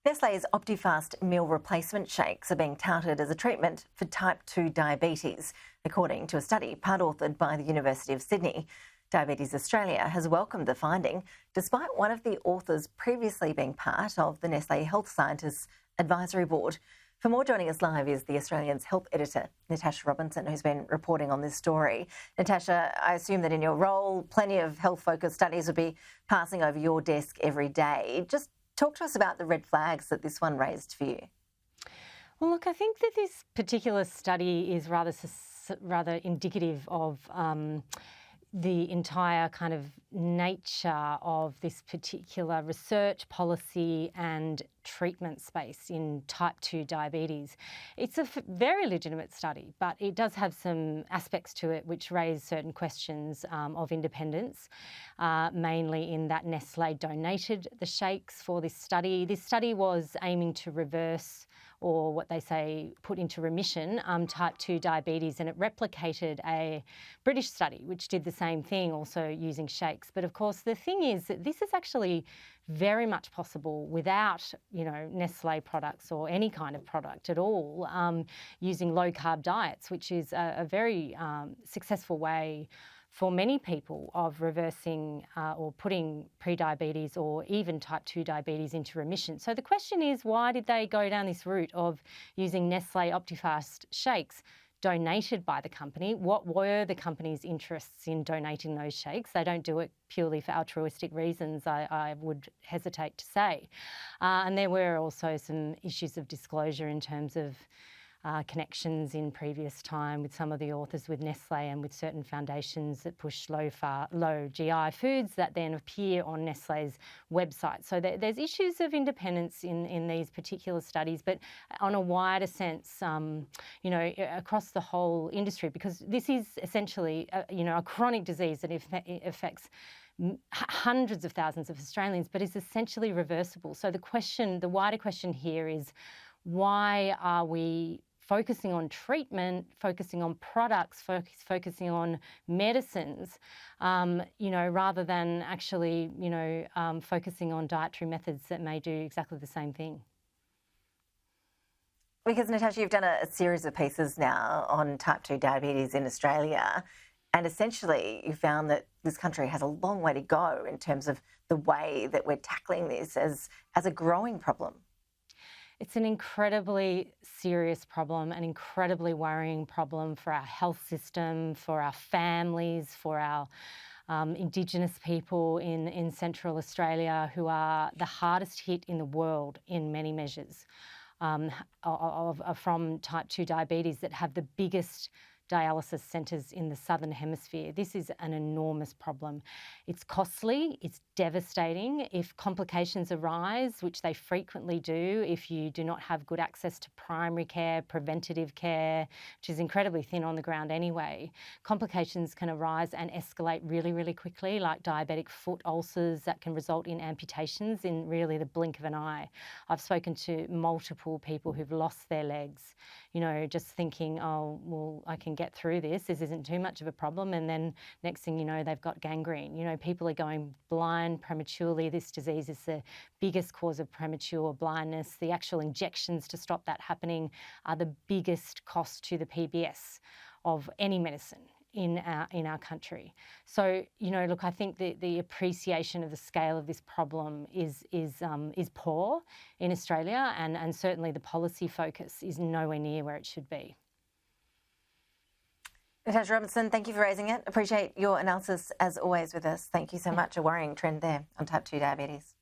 Nestle's Optifast meal replacement shakes are being touted as a treatment for type 2 diabetes, according to a study part-authored by the University of Sydney. Diabetes Australia has welcomed the finding, despite one of the authors previously being part of the Nestle Health Science Advisory Board. For more, joining us live is the Australian's health editor, Natasha Robinson, who's been reporting on this story. Natasha, I assume that in your role, plenty of health-focused studies will be passing over your desk every day. Just talk to us about the red flags that this one raised for you. Well, look, I think that this particular study is rather indicative of the entire kind of nature of this particular research, policy and treatment space in type 2 diabetes. It's a very legitimate study, but it does have some aspects to it which raise certain questions of independence, mainly in that Nestle donated the shakes for this study. This study was aiming to reverse, or what they say, put into remission, type 2 diabetes, and it replicated a British study which did the same thing, also using shakes. But of course, the thing is that this is actually very much possible without, Nestle products or any kind of product at all, using low-carb diets, which is a very successful way for many people of reversing or putting pre-diabetes or even type 2 diabetes into remission. So the question is, why did they go down this route of using Nestle Optifast shakes donated by the company? What were the company's interests in donating those shakes? They don't do it purely for altruistic reasons, I would hesitate to say. And there were also some issues of disclosure in terms of connections in previous time with some of the authors with Nestle and with certain foundations that push low GI foods that then appear on Nestle's website. So there's issues of independence in these particular studies, but on a wider sense, across the whole industry, because this is essentially a chronic disease that affects hundreds of thousands of Australians, but is essentially reversible. So the wider question here is, why are we focusing on treatment, focusing on products, focusing on medicines, rather than actually, focusing on dietary methods that may do exactly the same thing? Because, Natasha, you've done a series of pieces now on type 2 diabetes in Australia, and essentially you found that this country has a long way to go in terms of the way that we're tackling this as a growing problem. It's an incredibly serious problem, an incredibly worrying problem for our health system, for our families, for our Indigenous people in Central Australia, who are the hardest hit in the world in many measures from type 2 diabetes, that have the biggest dialysis centres in the Southern Hemisphere. This is an enormous problem. It's costly, it's devastating. If complications arise, which they frequently do, if you do not have good access to primary care, preventative care, which is incredibly thin on the ground anyway, complications can arise and escalate really, really quickly, like diabetic foot ulcers that can result in amputations in really the blink of an eye. I've spoken to multiple people who've lost their legs, just thinking, oh, well, I can get through this. This isn't too much of a problem. And then next thing you know, they've got gangrene. People are going blind prematurely. This disease is the biggest cause of premature blindness. The actual injections to stop that happening are the biggest cost to the PBS of any medicine in our country. So, look, I think the appreciation of the scale of this problem is poor in Australia, and certainly the policy focus is nowhere near where it should be. Natasha Robinson, thank you for raising it. Appreciate your analysis as always with us. Thank you so much. A worrying trend there on type 2 diabetes.